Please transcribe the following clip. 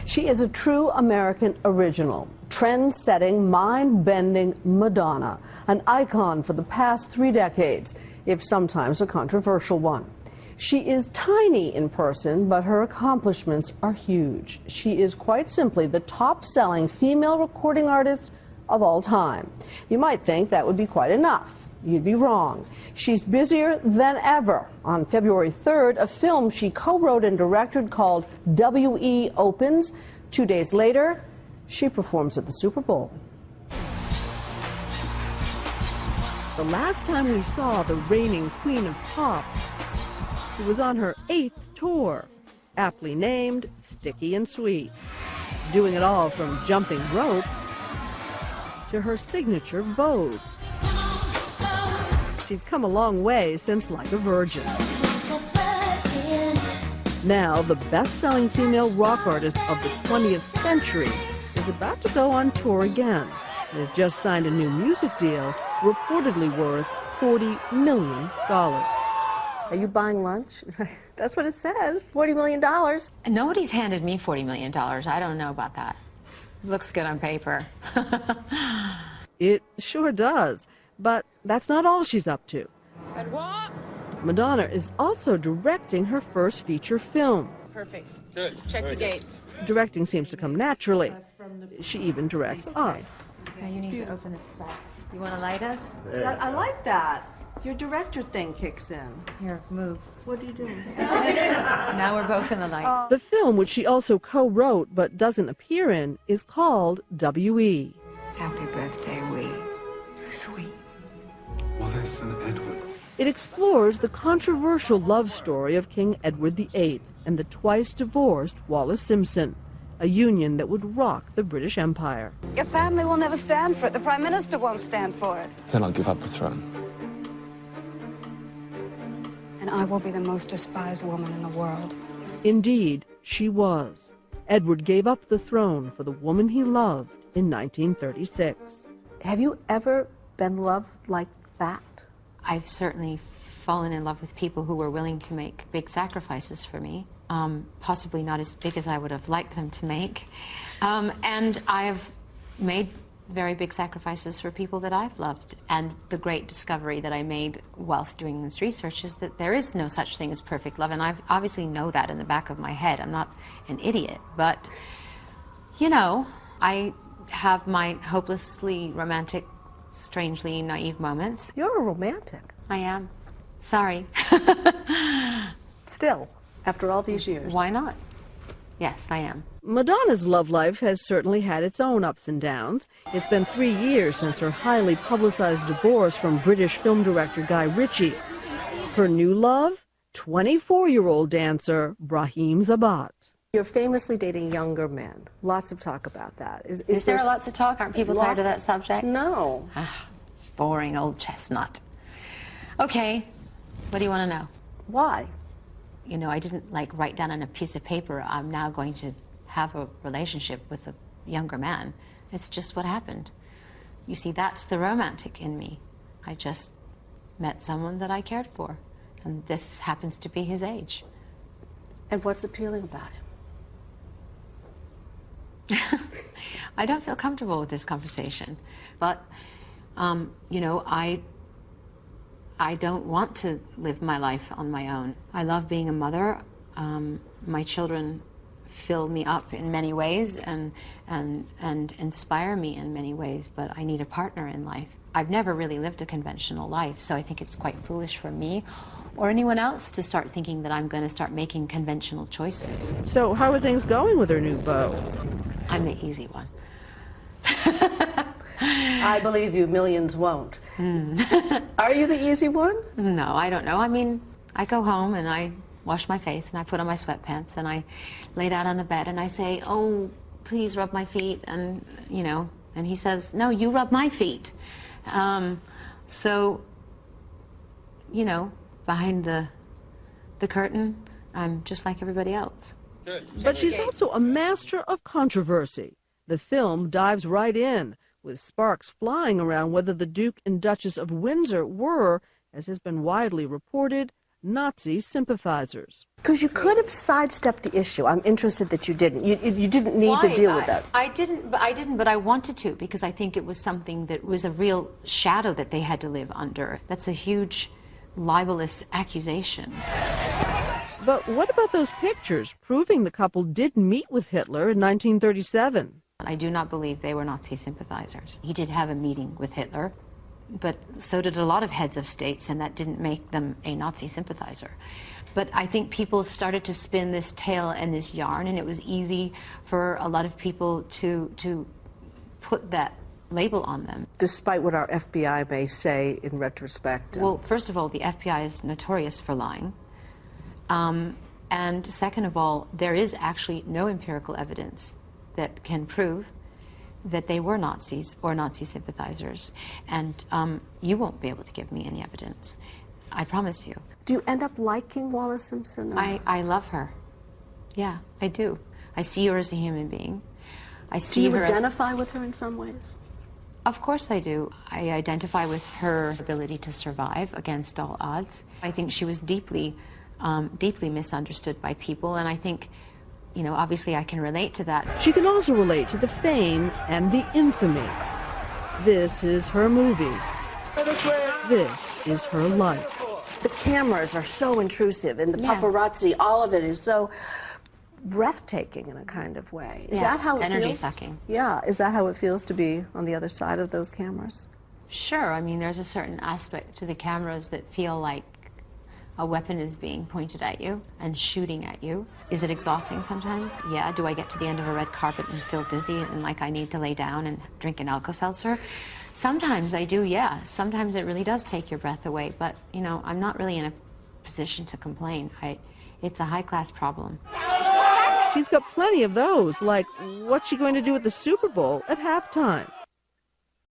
She is a true American original, trend-setting, mind-bending Madonna, an icon for the past 3 decades, if sometimes a controversial one. She is tiny in person, but her accomplishments are huge. She is quite simply the top-selling female recording artist of all time. You might think that would be quite enough. You'd be wrong. She's busier than ever. On February 3rd, a film she co-wrote and directed called W.E. opens. 2 days later, she performs at the Super Bowl. The last time we saw the reigning queen of pop, she was on her 8th tour, aptly named Sticky and Sweet, doing it all from jumping rope to her signature Vogue. She's come a long way since Like a Virgin. Now, the best-selling female rock artist of the 20th century is about to go on tour again and has just signed a new music deal reportedly worth $40 million. Are you buying lunch? That's what it says, $40 million. Nobody's handed me $40 million. I don't know about that. Looks good on paper. It sure does. But that's not all she's up to. And what? Madonna is also directing her first feature film. Perfect. Good. Check the gate. Directing seems to come naturally. She even directs us. Now you need to open it back. You want to light us? I like that. Your director thing kicks in. Here, move. What are you doing? Now we're both in the light. The film, which she also co-wrote but doesn't appear in, is called W.E. Happy birthday, Wee. Sweet. Wallace and Edward. It explores the controversial love story of King Edward VIII and the twice-divorced Wallis Simpson, a union that would rock the British Empire. Your family will never stand for it. The Prime Minister won't stand for it. Then I'll give up the throne. And I will be the most despised woman in the world. Indeed, she was. Edward gave up the throne for the woman he loved in 1936. Have you ever been loved like that? I've certainly fallen in love with people who were willing to make big sacrifices for me. Possibly not as big as I would have liked them to make. And I've made very big sacrifices for people that I've loved. And the great discovery that I made whilst doing this research is that there is no such thing as perfect love. And I obviously know that in the back of my head. I'm not an idiot. But, you know, I have my hopelessly romantic, strangely naive moments. You're a romantic. I am. Sorry. Still, after all these years. Why not? Yes, I am. Madonna's love life has certainly had its own ups and downs. It's been 3 years since her highly publicized divorce from British film director Guy Ritchie. Her new love? 24-year-old dancer Brahim Zabat. You're famously dating younger men. Lots of talk about that. Is there lots of talk? Aren't people tired of that subject? No. Ah, boring old chestnut. Okay, what do you want to know? Why? You know, I didn't write down on a piece of paper, I'm now going to have a relationship with a younger man. It's just what happened. You see, that's the romantic in me. I just met someone that I cared for, and this happens to be his age. And what's appealing about him? I don't feel comfortable with this conversation, but, you know, I don't want to live my life on my own. I love being a mother. My children fill me up in many ways and inspire me in many ways, but I need a partner in life. I've never really lived a conventional life, so I think it's quite foolish for me or anyone else to start thinking that I'm going to start making conventional choices. So how are things going with her new beau? I'm the easy one. I believe you, millions won't. Are you the easy one? No, I don't know. I mean, I go home and I wash my face and I put on my sweatpants and I lay down on the bed and I say, oh, please rub my feet. And, you know, and he says, no, you rub my feet. So, you know, behind the curtain, I'm just like everybody else. But she's also a master of controversy. The film dives right in, with sparks flying around whether the Duke and Duchess of Windsor were, as has been widely reported, Nazi sympathizers. Because you could have sidestepped the issue. I'm interested that you didn't. You didn't need to deal with that. I didn't, but I wanted to, because I think it was something that was a real shadow that they had to live under. That's a huge libelous accusation. But what about those pictures proving the couple did meet with Hitler in 1937? I do not believe they were Nazi sympathizers. He did have a meeting with Hitler, but so did a lot of heads of states, and that didn't make them a Nazi sympathizer. But I think people started to spin this tale and this yarn, and it was easy for a lot of people to put that label on them. Despite what our FBI may say in retrospect. Well, first of all, the FBI is notorious for lying. And second of all, there is actually no empirical evidence that can prove that they were Nazis or Nazi sympathizers. And you won't be able to give me any evidence. I promise you. Do you end up liking Wallis Simpson? I love her. Yeah, I do. I see her as a human being. I see her. Do you identify with her in some ways? Of course I do. I identify with her ability to survive against all odds. I think she was deeply, deeply misunderstood by people, and I think, you know, obviously I can relate to that. She can also relate to the fame and the infamy. This is her movie. This is her life. The cameras are so intrusive, and the paparazzi, all of it is so breathtaking in a kind of way. Is that how it feels? Energy sucking. Yeah. Is that how it feels to be on the other side of those cameras? Sure. I mean, there's a certain aspect to the cameras that feel like a weapon is being pointed at you and shooting at you. Is it exhausting sometimes? Yeah. Do I get to the end of a red carpet and feel dizzy and like I need to lay down and drink an Alka-Seltzer? Sometimes I do, yeah. Sometimes it really does take your breath away, but, you know, I'm not really in a position to complain. It's a high-class problem. She's got plenty of those, like what's she going to do at the Super Bowl at halftime?